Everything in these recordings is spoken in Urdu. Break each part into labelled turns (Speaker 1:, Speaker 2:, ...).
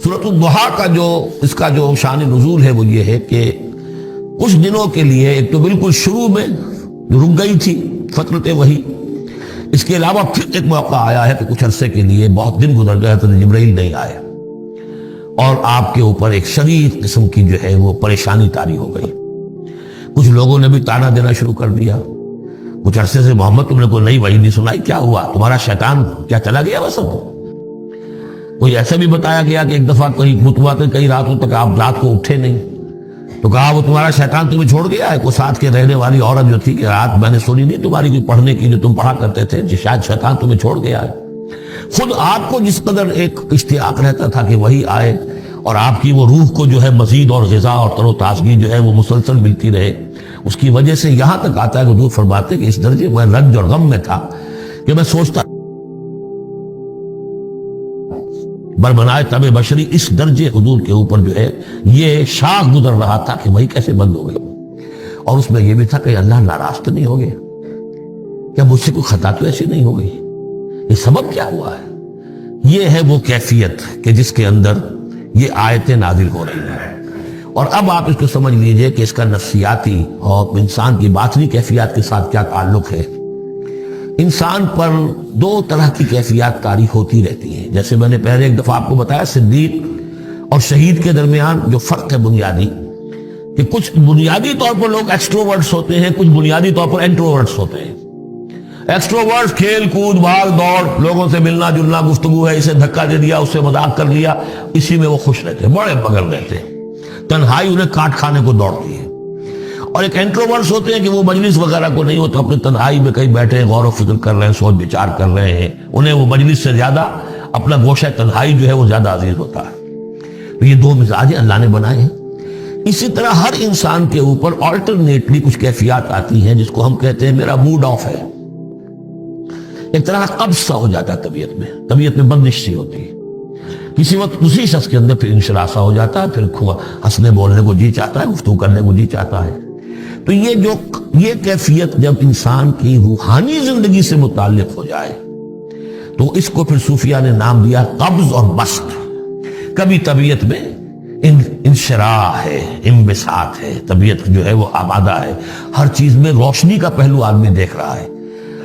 Speaker 1: سورۃ الضحیٰ کا جو اس کا جو شان نزول ہے وہ یہ ہے کہ کچھ دنوں کے لیے ایک تو بالکل شروع میں رک گئی تھی فترت وحی، اس کے علاوہ پھر ایک موقع آیا ہے کہ کچھ عرصے کے لیے بہت دن گزر گئے تو جبرائیل نہیں آئے اور آپ کے اوپر ایک شدید قسم کی جو ہے وہ پریشانی طاری ہو گئی۔ کچھ لوگوں نے بھی طعنہ دینا شروع کر دیا، کچھ عرصے سے محمد تم نے کوئی نئی وحی نہیں سنائی، کیا ہوا تمہارا شیطان کیا چلا گیا بس؟ کوئی ایسا بھی بتایا گیا کہ ایک دفعہ کہیں متواتر کئی راتوں تک آپ رات کو اٹھے نہیں، تو کہا وہ تمہارا شیطان تمہیں چھوڑ گیا ہے۔ کوئی ساتھ کے رہنے والی عورت جو تھی کہ رات میں نے سنی نہیں تمہاری کوئی پڑھنے کی جو تم پڑھا کرتے تھے، شاید شیطان تمہیں چھوڑ گیا ہے۔ خود آپ کو جس قدر ایک اشتیاق رہتا تھا کہ وہی آئے اور آپ کی وہ روح کو جو ہے مزید اور غذا اور تر و تازگی جو ہے وہ مسلسل ملتی رہے، اس کی وجہ سے یہاں تک آتا ہے کہ حضور فرماتے کہ اس درجے میں رنج اور غم میں تھا کہ میں سوچتا بربنائے طب بشری، اس درجے حضور کے اوپر جو ہے یہ شاخ گزر رہا تھا کہ وہی کیسے بند ہو گئی، اور اس میں یہ بھی تھا کہ اللہ ناراض تو نہیں ہو گیا، کیا مجھ سے کوئی خطا تو ایسی نہیں ہو گئی، یہ سبب کیا ہوا ہے؟ یہ ہے وہ کیفیت کہ جس کے اندر یہ آیتیں نازل ہو رہی ہیں۔ اور اب آپ اس کو سمجھ لیجئے کہ اس کا نفسیاتی اور انسان کی باطنی کیفیات کے ساتھ کیا تعلق ہے۔ انسان پر دو طرح کی کیفیات طاری ہوتی رہتی ہیں، جیسے میں نے پہلے ایک دفعہ آپ کو بتایا صدیق اور شہید کے درمیان جو فرق ہے بنیادی، کہ کچھ بنیادی طور پر لوگ ایکسٹروورٹس ہوتے ہیں، کچھ بنیادی طور پر انٹروورٹس ہوتے ہیں۔ ایکسٹروورٹس کھیل کود بھاگ دوڑ، لوگوں سے ملنا جلنا، گفتگو ہے، اسے دھکا دے دیا اس سے مذاق کر لیا، اسی میں وہ خوش رہتے ہیں، بڑے مگن رہتے ہیں، تنہائی انہیں کاٹ کھانے کو دوڑتی ہے۔ اور ایک انٹروورٹس ہوتے ہیں کہ وہ مجلس وغیرہ کو نہیں ہوتا، اپنے تنہائی میں کہیں بیٹھے غور و فکر کر رہے ہیں، سوچ بچار کر رہے ہیں، انہیں وہ مجلس سے زیادہ اپنا گوشہ تنہائی جو ہے وہ زیادہ عزیز ہوتا ہے۔ تو یہ دو مزاج اللہ نے بنائے ہیں۔ اسی طرح ہر انسان کے اوپر آلٹرنیٹلی کچھ کیفیات آتی ہیں جس کو ہم کہتے ہیں میرا موڈ آف ہے، ایک طرح کا قبض سا ہو جاتا ہے طبیعت میں بندش سی ہوتی ہے، کسی وقت اسی شخص کے اندر پھر انشراح سا ہو جاتا ہے، پھر ہنسنے بولنے کو جی چاہتا ہے، گفتگو کرنے کو جی چاہتا ہے۔ تو یہ کیفیت جب انسان کی روحانی زندگی سے متعلق ہو جائے تو اس کو پھر صوفیہ نے نام دیا قبض اور بسط۔ کبھی طبیعت میں انشراح ہے، انبساط ہے، طبیعت جو ہے وہ آبادہ ہے، ہر چیز میں روشنی کا پہلو آدمی دیکھ رہا ہے،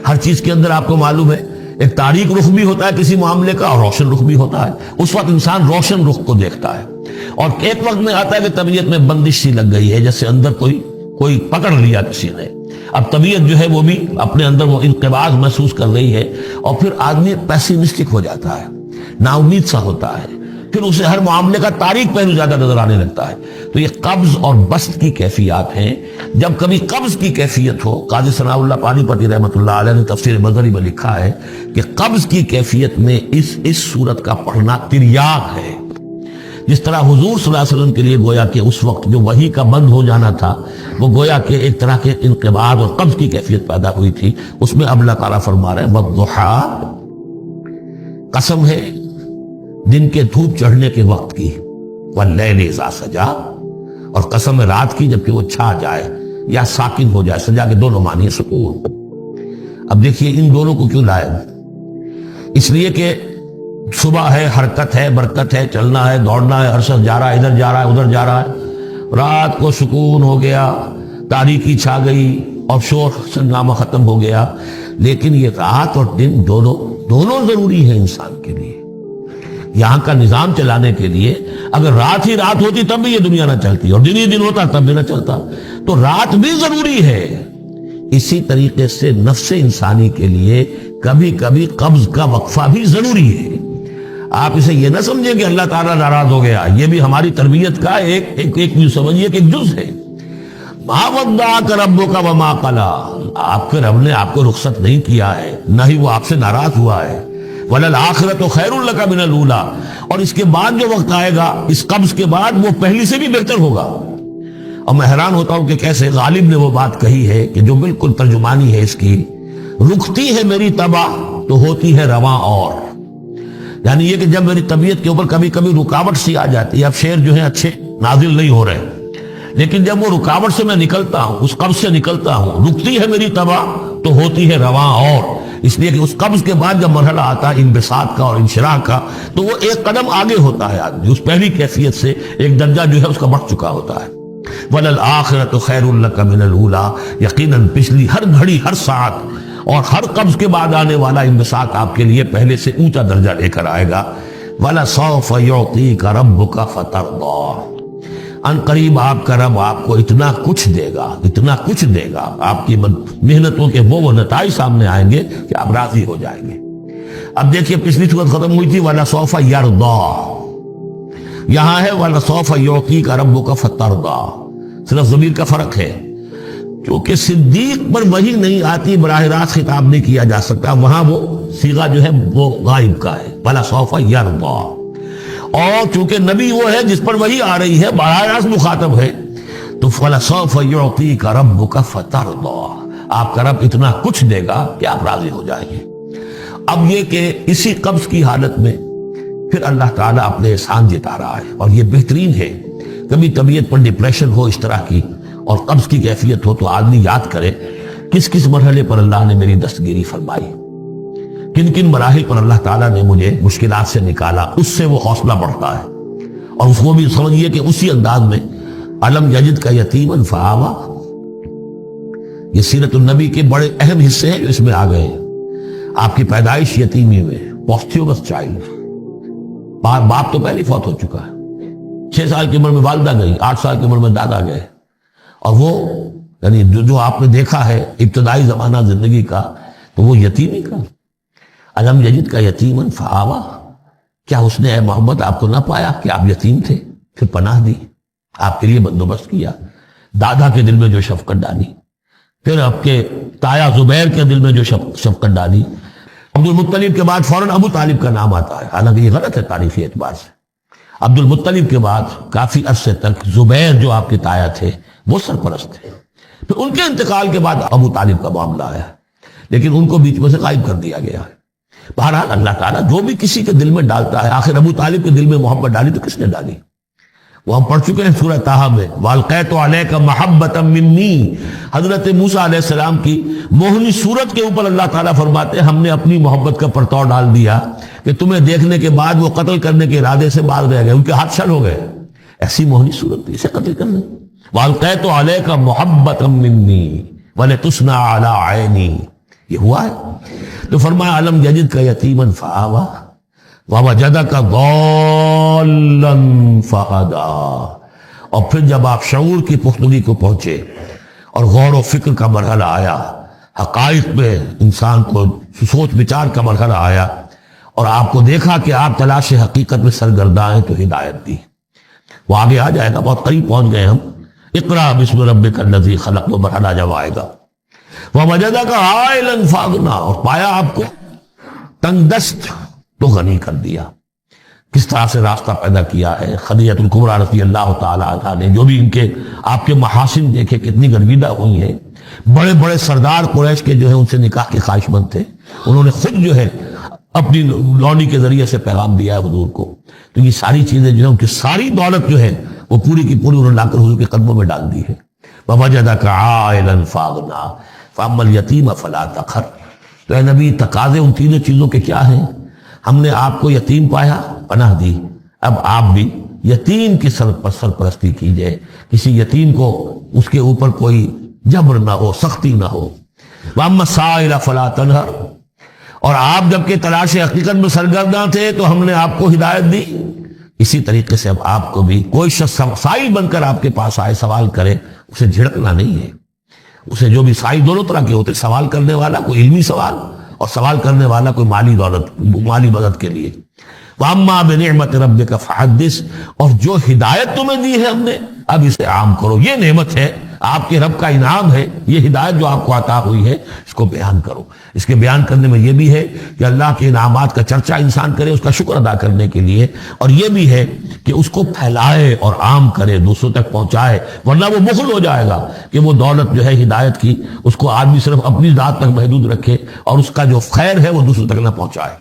Speaker 1: ہر چیز کے اندر آپ کو معلوم ہے ایک تاریک رخ بھی ہوتا ہے کسی معاملے کا اور روشن رخ بھی ہوتا ہے، اس وقت انسان روشن رخ کو دیکھتا ہے۔ اور ایک وقت میں آتا ہے کہ طبیعت میں بندش سی لگ گئی ہے، جیسے اندر کوئی پکڑ لیا کسی نے، اب طبیعت جو ہے وہ بھی اپنے اندر وہ انقباض محسوس کر رہی ہے، اور پھر آدمی پیسیمسٹک ہو جاتا ہے، نا امید سا ہوتا ہے، پھر اسے ہر معاملے کا تاریک پہلو زیادہ نظر آنے لگتا ہے۔ تو یہ قبض اور بسط کی کیفیات ہیں۔ جب کبھی قبض کی کیفیت ہو، قاضی ثناء اللہ پانی پتی رحمۃ اللہ علیہ نے تفسیر مظہری میں لکھا ہے کہ قبض کی کیفیت میں اس صورت کا پڑھنا تریاق ہے، جس طرح حضور صلی اللہ علیہ وسلم کے لیے گویا کہ اس وقت جو وحی کا بند ہو جانا تھا وہ گویا کہ ایک طرح کے انقباض اور قبض کی کیفیت پیدا ہوئی تھی، اس میں اب اللہ تعالیٰ فرما رہے ہیں والضحیٰ، قسم ہے دن کے دھوپ چڑھنے کے وقت کی، واللیل اذا سجا، اور قسم ہے رات کی جبکہ وہ چھا جائے یا ساکن ہو جائے، سجا کے دونوں معنی سکون۔ اب دیکھیے ان دونوں کو کیوں لائے؟ اس لیے کہ صبح ہے، حرکت ہے، برکت ہے، چلنا ہے، دوڑنا ہے، ہر شخص جا رہا ہے، ادھر جا رہا ہے، ادھر جا رہا ہے، رات کو سکون ہو گیا، تاریکی چھا گئی اور شور سنگامہ ختم ہو گیا۔ لیکن یہ رات اور دن دونوں ضروری ہے انسان کے لیے، یہاں کا نظام چلانے کے لیے۔ اگر رات ہی رات ہوتی تب بھی یہ دنیا نہ چلتی، اور دن ہی دن ہوتا تب بھی نہ چلتا، تو رات بھی ضروری ہے۔ اسی طریقے سے نفس انسانی کے لیے کبھی کبھی قبض کا وقفہ بھی ضروری ہے۔ آپ اسے یہ نہ سمجھیں کہ اللہ تعالیٰ ناراض ہو گیا، یہ بھی ہماری تربیت کا ایک سمجھیے کہ ایک جز ہے۔ ما ودعک ربک وما قلی، آپ کے رب نے آپ کو رخصت نہیں کیا ہے، نہ ہی وہ آپ سے ناراض ہوا ہے۔ وَلَلْآخِرَةُ خَيْرٌ لَكَ مِنَ الْأُولَىٰ، اور اس کے بعد جو وقت آئے گا اس قبض کے بعد وہ پہلی سے بھی بہتر ہوگا۔ اور میں حیران ہوتا ہوں کہ کیسے غالب نے وہ بات کہی ہے کہ جو بالکل ترجمانی ہے اس کی، رکتی ہے میری طبع تو ہوتی ہے رواں اور، یعنی یہ کہ جب میری طبیعت کے اوپر کبھی کبھی رکاوٹ سی آ جاتی ہے، اب شعر جو ہے اچھے نازل نہیں ہو رہے، لیکن جب وہ رکاوٹ سے میں نکلتا ہوں، اس قبض سے نکلتا ہوں، رکتی ہے میری طبع تو ہوتی ہے رواں اور، اس لیے کہ اس قبض کے بعد جب مرحلہ آتا ہے انبساط کا اور انشراح کا تو وہ ایک قدم آگے ہوتا ہے آدمی، اس پہلی کیفیت سے ایک درجہ جو ہے اس کا بڑھ چکا ہوتا ہے۔ وَلَلْآخِرَةُ خَيْرٌ لَكَ مِنَ الْأُولَىٰ، یقیناً پچھلی ہر گھڑی، ہر ساعت اور ہر قبض کے بعد آنے والا انبساط آپ کے لیے پہلے سے اونچا درجہ لے کر آئے گا۔ وَلَسَوْفَ يُعْطِيكَ رَبُّكَ فَتَرْضَىٰ، ان قریب آپ کا رب آپ کو اتنا کچھ دے گا، اتنا کچھ دے گا، آپ کی محنتوں کے وہ نتائج سامنے آئیں گے کہ آپ راضی ہو جائیں گے۔ اب دیکھیے پچھلی صورت ختم ہوئی تھی وَلَسَوْفَ يَرْضَىٰ، یہاں ہے وَلَسَوْفَ يُعْطِيكَ رَبُّكَ فَتَرْضَىٰ، صرف ضمیر کا فرق ہے، کیونکہ صدیق پر وحی نہیں آتی، براہ راست خطاب نہیں کیا جا سکتا، وہاں وہ صیغہ جو ہے وہ غائب کا ہے، وَلَسَوْفَ يَرْضَىٰ۔ اور چونکہ نبی وہ ہے جس پر وحی آ رہی ہے، براہ راست مخاطب ہے، تو وَلَسَوْفَ يُعْطِيكَ رَبُّكَ فَتَرْضَىٰ، آپ کا رب اتنا کچھ دے گا کہ آپ راضی ہو جائیں گے۔ اب یہ کہ اسی قبض کی حالت میں پھر اللہ تعالیٰ اپنے احسان جتا رہا ہے، اور یہ بہترین ہے۔ کبھی طبیعت پر ڈپریشن ہو اس طرح کی اور قبض کی کیفیت ہو تو آدمی یاد کرے کس کس مرحلے پر اللہ نے میری دستگیری فرمائی، کن کن مراحل پر اللہ تعالیٰ نے مجھے مشکلات سے نکالا، اس سے وہ حوصلہ بڑھتا ہے۔ اور اس کو بھی سمجھیے کہ اسی انداز میں علم یجد کا یتیمن فآوا، یہ سیرت النبی کے بڑے اہم حصے ہیں جو اس میں آ گئے ہیں۔ آپ کی پیدائش یتیمی میں، پوسٹیومس چائلڈ، باپ تو پہلے فوت ہو چکا ہے، 6 سال کی عمر میں والدہ گئی، 8 سال کی عمر میں دادا گئے، اور وہ یعنی جو آپ نے دیکھا ہے ابتدائی زمانہ زندگی کا تو وہ یتیمی کا۔ علم یجد کا یتیمن فآوا، کیا اس نے اے محمد آپ کو نہ پایا کہ آپ یتیم تھے، پھر پناہ دی، آپ کے لیے بندوبست کیا، دادا کے دل میں جو شفقت ڈالی، پھر آپ کے تایا زبیر کے دل میں جو شفقت ڈالی۔ عبد المطلب کے بعد فوراً ابو طالب کا نام آتا ہے، حالانکہ یہ غلط ہے تاریخی اعتبار سے۔ عبد المطلب کے بعد کافی عرصے تک زبیر جو آپ کے تایا تھے وہ سرپرست تھے، پھر ان کے انتقال کے بعد ابو طالب کا معاملہ آیا، لیکن ان کو بیچ میں سے غائب کر دیا گیا ہے۔ بہرحال اللہ تعالیٰ جو بھی کسی کے دل میں ڈالتا ہے، آخر ابو طالب کے دل میں محبت ڈالی تو کس نے ڈالی؟ وہ ہم پڑھ چکے ہیں سورہ طٰہٰ میں، وَأَلْقَيْتُ عَلَيْكَ مَحَبَّةً مِّنِّي، حضرت موسیٰ علیہ السلام کی موہنی صورت کے اوپر اللہ تعالیٰ فرماتے ہیں ہم نے اپنی محبت کا پرتو ڈال دیا کہ تمہیں دیکھنے کے بعد وہ قتل کرنے کے ارادے سے باز رہ گئے، ان کے ہاتھ شل ہو گئے، ایسی موہنی صورت تھی، اسے قتل کرنے۔ وَأَلْقَيْتُ عَلَيْكَ مَحَبَّةً مِّنِّي وَلِتُصْنَعَ عَلَىٰ عَيْنِي، یہ ہوا ہے۔ تو فرمایا علم یجد کا یتیمن فآوا ووجدک ضالا فہدا، اور پھر جب آپ شعور کی پختگی کو پہنچے اور غور و فکر کا مرحلہ آیا، حقائق میں انسان کو سوچ بچار کا مرحلہ آیا، اور آپ کو دیکھا کہ آپ تلاش حقیقت میں سرگرداں ہیں، تو ہدایت دی۔ وہ آگے آ جائے گا، بہت قریب پہنچ گئے ہم، اقرا بسم ربک الذی خلق، وہ مرحلہ جب آئے گا۔ وَوَجَدَكَ عَائِلًا فَأَغْنَىٰ، اور پایا آپ کو تنگ دست تو غنی کر دیا۔ کس طرح سے راستہ پیدا کیا ہے خدیجہ الکبریٰ رضی اللہ تعالیٰ عنہ نے، جو بھی ان کے آپ کے محاسن دیکھے کتنی گرویدہ ہوئی ہیں۔ بڑے بڑے سردار قریش کے جو ہے ان سے نکاح کے خواہش مند تھے، انہوں نے خود جو ہے اپنی لونی کے ذریعے سے پیغام دیا ہے حضور کو۔ تو یہ ساری چیزیں جو ہے ان کی ساری دولت جو ہے وہ پوری کی پوری انہوں نے لا کر حضور کے قدموں میں ڈال دی ہے۔ وَوَجَدَكَ عَائِلًا فَأَغْنَىٰ فَأَمَّا الْيَتِيمَ فَلَا تَقْهَرْ، تو اے نبی تقاضے ان تینوں چیزوں کے کیا ہیں؟ ہم نے آپ کو یتیم پایا، پناہ دی، اب آپ بھی یتیم کی سرپرستی کیجئے، کسی یتیم کو اس کے اوپر کوئی جبر نہ ہو، سختی نہ ہو۔ وَأَمَّا السَّائِلَ فَلَا تَنْهَرْ، اور آپ جبکہ تلاش حقیقت میں سرگرداں تھے تو ہم نے آپ کو ہدایت دی، اسی طریقے سے اب آپ کو بھی کوئی شخص سائل بن کر آپ کے پاس آئے، سوال کرے، اسے جھڑکنا نہیں ہے۔ اسے جو بھی سائل دونوں طرح کے ہوتے، سوال کرنے والا کوئی علمی سوال اور سوال کرنے والا کوئی مالی دولت، مالی مدد کے لیے۔ وَأَمَّا بِنِعْمَةِ رَبِّكَ فَحَدِّثْ، اور جو ہدایت تمہیں دی ہے ہم نے اب اسے عام کرو، یہ نعمت ہے، آپ کے رب کا انعام ہے، یہ ہدایت جو آپ کو عطا ہوئی ہے اس کو بیان کرو۔ اس کے بیان کرنے میں یہ بھی ہے کہ اللہ کے انعامات کا چرچا انسان کرے اس کا شکر ادا کرنے کے لیے، اور یہ بھی ہے کہ اس کو پھیلائے اور عام کرے، دوسروں تک پہنچائے، ورنہ وہ بخل ہو جائے گا کہ وہ دولت جو ہے ہدایت کی اس کو آدمی صرف اپنی ذات تک محدود رکھے اور اس کا جو خیر ہے وہ دوسروں تک نہ پہنچائے۔